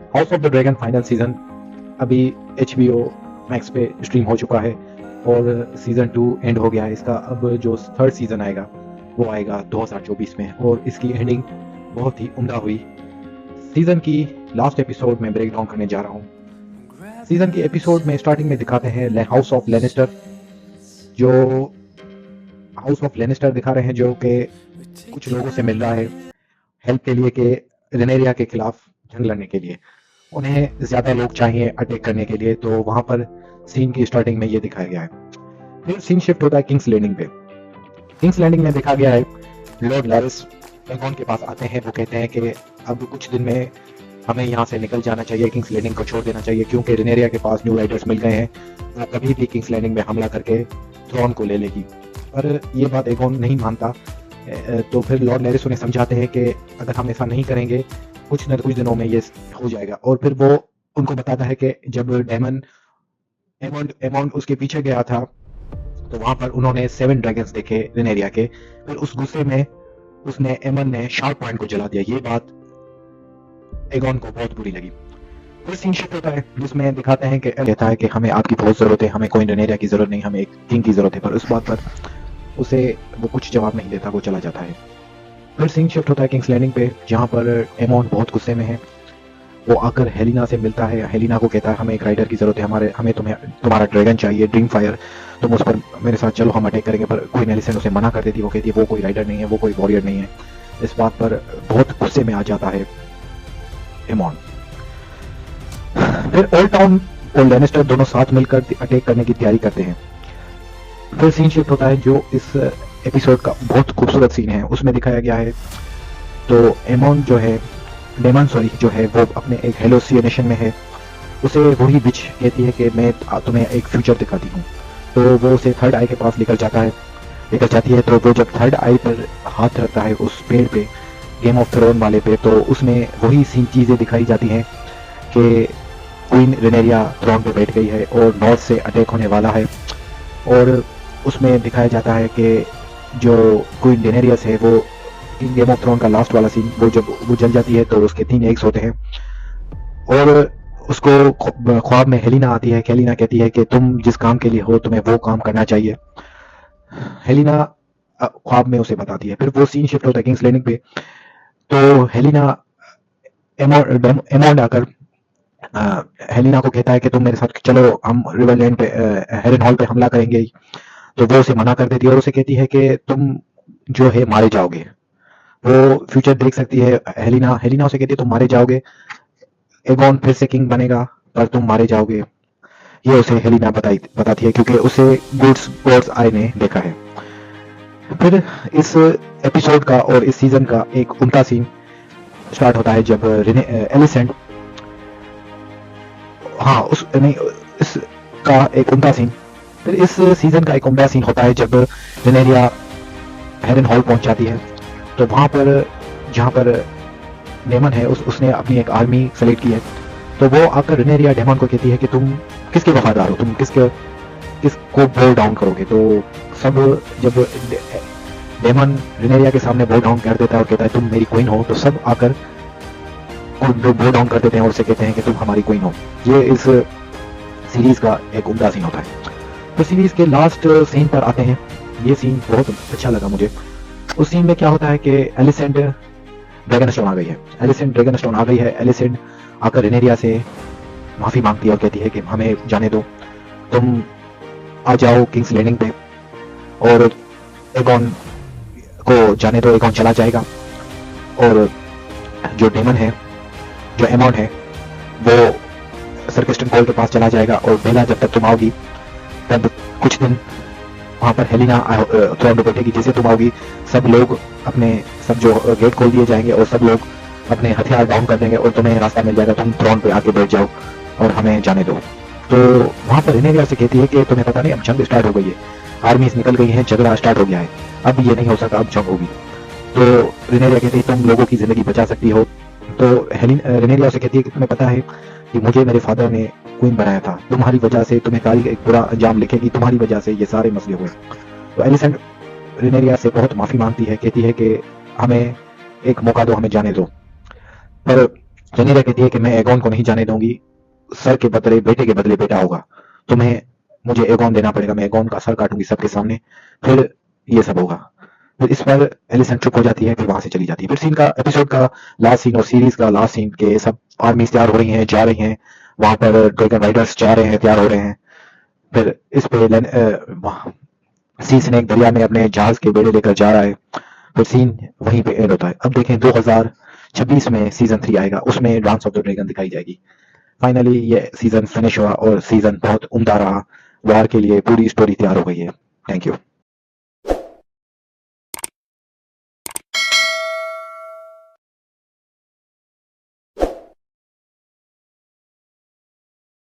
House of the dragon final season अभी HBO max पे stream हो चुका है और सीजन 2 एंड हो गया है इसका। अब जो थर्ड सीजन आएगा वो आएगा 2024 में और इसकी एंडिंग बहुत ही उम्दा हुई। सीजन की लास्ट एपिसोड में ब्रेक डाउन करने जा रहा हूँ। सीजन की एपिसोड में स्टार्टिंग में दिखाते हैं हाउस ऑफ लेनिस्टर, जो हाउस ऑफ लेनिस्टर दिखा रहे हैं जो कि कुछ लोगों से मिल रहा है हेल्प के लिए कि रेनेरिया के खिलाफ जंग लड़ने के लिए उन्हें ज्यादा लोग चाहिए अटैक करने के लिए। तो वहां पर सीन की स्टार्टिंग में ये दिखाया गया है। फिर सीन शिफ्ट होता है किंग्स लैंडिंग पे। किंग्स लैंडिंग में देखा गया है लॉर्ड लैरिस एगोन के पास आते हैं। वो कहते हैं कि अब कुछ दिन में हमें यहाँ से निकल जाना चाहिए, किंग्स लैंडिंग को छोड़ देना चाहिए, क्योंकि रेनेरिया के पास न्यू राइडर्स मिल गए हैं, वो कभी भी किंग्स लैंडिंग में हमला करके थ्रोन को ले लेगी। पर ये बात एगोन नहीं मानता। तो फिर लॉर्ड लैरिस उन्हें समझाते हैं कि अगर हम ऐसा नहीं करेंगे कुछ न कुछ दिनों में ये हो जाएगा। और फिर वो उनको बताता है कि जब एमोन उसके पीछे गया था तो वहां पर उन्होंने 7 ड्रैगन्स देखे रेनेरिया के। फिर उस गुस्से में उसने एमन ने शार्प पॉइंट को जला दिया। ये बात एगोन को बहुत बुरी लगी। फिर सीन शिफ्ट होता है जिसमें दिखाते हैं कि कहता है कि हमें आपकी बहुत जरूरत है, हमें कोई रेनेरिया की जरूरत नहीं, हमें एक किंग की जरूरत है। पर उस बात पर उसे वो कुछ जवाब नहीं देता, वो चला जाता है। फिर सीन शिफ्ट होता है किंग्स लैंडिंग पे जहाँ पर एमोन बहुत गुस्से में है। वो आकर हेलिना से मिलता है, हेलिना को कहता है हमें एक राइडर की जरूरत है, हमें तुम्हारा ड्रैगन चाहिए, ड्रीम फायर, तुम उस पर मेरे साथ चलो, हम अटैक करेंगे। पर क्वीन एलिसेंट उसे मना कर देती। वो कहती है वो कोई राइडर नहीं है, वो कोई वॉरियर नहीं है। इस बात पर बहुत गुस्से में आ जाता है एमोन। फिर ओल्ड टाउन और लेनिस्टर दोनों साथ मिलकर अटैक करने की तैयारी करते हैं। फिर सीन शिफ्ट होता है जो इस एपिसोड का बहुत खूबसूरत सीन है, उसमें दिखाया गया है। तो एमोन जो है जो है वो अपने एक हेलोसिनेशन में है। उसे वही बिच कहती है कि मैं तुम्हें एक फ्यूचर दिखाती हूँ। तो वो उसे थर्ड आई के पास लेकर जाती है। तो वो जब थर्ड आई पर हाथ रखता है उस पेड़ पे, गेम ऑफ थ्रोन वाले पे, तो उसमें वही सीन चीजें दिखाई जाती हैं कि क्वीन रेनेरिया थ्रोन पे बैठ गई है और नॉर्थ से अटैक होने वाला है। और उसमें दिखाया जाता है कि जो क्वीन डेनेरियस है वो गेम ऑफ थ्रोन का लास्ट वाला सीन, वो जब वो जल जाती है तो उसके 3 एग्स होते हैं और उसको ख्वाब में हेलिना आती है। हेलिना कहती है कि तुम जिस काम के लिए हो तुम्हें वो काम करना चाहिए। हेलिना ख्वाब में उसे बताती है। फिर वो सीन शिफ्ट होता है किंग्स लैंडिंग पे। तो हेलिना एमोंड आकर हेलिना को कहता है कि तुम मेरे साथ चलो, हम रिवरलैंड पे हेरन हॉल पे हमला करेंगे। तो वो उसे मना कर देती है और उसे कहती है कि तुम जो है मारे जाओगे। वो फ्यूचर देख सकती है। हेलिना उसे कहती है तुम मारे जाओगे, एगोन फिर से किंग बनेगा पर तुम मारे जाओगे। ये उसे हेलिना बताती है क्योंकि उसे गॉड्स आई ने देखा है। फिर इस एपिसोड का और इस सीजन का एक उल्टा सीन स्टार्ट होता है जब एलिसेंट इसका एक उल्टा सीन। फिर इस सीजन का एक उम्दा सीन होता है जब रेनेरिया हेरन हॉल पहुंच जाती है। तो वहां पर जहां पर डेमन है उसने अपनी एक आर्मी सेलेक्ट की है। तो वो आकर रेनेरिया डेमन को कहती है कि तुम किसके वफादार हो, तुम किसको बो डाउन करोगे। तो सब जब डेमन रेनेरिया के सामने बो डाउन कर देता है और कहता है तुम मेरी क्वीन हो, तो सब आकर बो डाउन कर देते हैं और उसे कहते हैं कि तुम हमारी क्वीन हो। ये इस सीरीज का एक उम्दा सीन होता है। तो सीरीज के लास्ट सीन पर आते हैं। ये सीन बहुत अच्छा लगा मुझे। उस सीन में क्या होता है कि एलिसेंट ड्रैगनस्टोन आ गई है। एलिसेंट आकर रेनेरिया से माफी मांगती है और कहती है कि हमें जाने दो, तुम आ जाओ किंग्स लैंडिंग पे और एगोन को जाने दो, एगोन चला जाएगा। और जो डेमन है, जो एमोन है, वो सर्किस्टन कॉल के पास चला जाएगा। और बेला जब तक तुम आओगी तब कुछ दिन वहां पर हेलिना थ्रोन पे बैठेगी। जैसे तुम आओगी सब लोग अपने सब जो गेट खोल दिए जाएंगे और सब लोग अपने हथियार डाउन कर देंगे और तुम्हें रास्ता मिल जाएगा, तुम थ्रोन पे आके बैठ जाओ और हमें जाने दो। तो वहां पर रेनेरिया से कहती है कि तुम्हें पता नहीं अब जंग स्टार्ट हो गई है, आर्मीज निकल गई है, झगड़ा स्टार्ट हो गया है, अब ये नहीं हो सकता, अब जंग होगी। तो रेनेरिया कहती है तुम लोगों की जिंदगी बचा सकती हो। तो रेनेरिया से कहती है कि तुम्हें पता है कि मुझे मेरे फादर ने क्वीन बनाया था, तुम्हारी वजह से तुम्हें काल एक बुरा अंजाम लिखेगी, तुम्हारी वजह से ये सारे मसले हुए। तो एलिसेंट रेनेरिया से बहुत माफी मांगती है, कहती है कि हमें एक मौका दो, हमें जाने दो। पर रेनेरिया कहती है कि मैं एगोन को नहीं जाने दूंगी, सर के बदले बेटे के बदले बेटा होगा, तुम्हें मुझे एगोन देना पड़ेगा, मैं एगोन का सर काटूंगी सबके सामने, फिर ये सब होगा। फिर इस पर एलिसेंट चुप हो जाती है, फिर वहां से चली जाती है। फिर सीन का एपिसोड का लास्ट सीन और सीरीज का लास्ट सीन के सब आर्मीज तैयार हो रही हैं, जा रही हैं वहां पर, ड्रैगन राइडर्स जा रहे हैं, तैयार हो रहे हैं। फिर इस पे सी स्नेक दरिया में अपने जहाज के बेड़े लेकर जा रहा है। फिर सीन वहीं पे एंड होता है। अब देखें 2026 में सीजन 3 आएगा, उसमें डांस ऑफ द ड्रैगन दिखाई जाएगी। फाइनली ये सीजन फिनिश हुआ और सीजन बहुत उम्दा रहा। वार के लिए पूरी स्टोरी तैयार हो गई है। Thank you.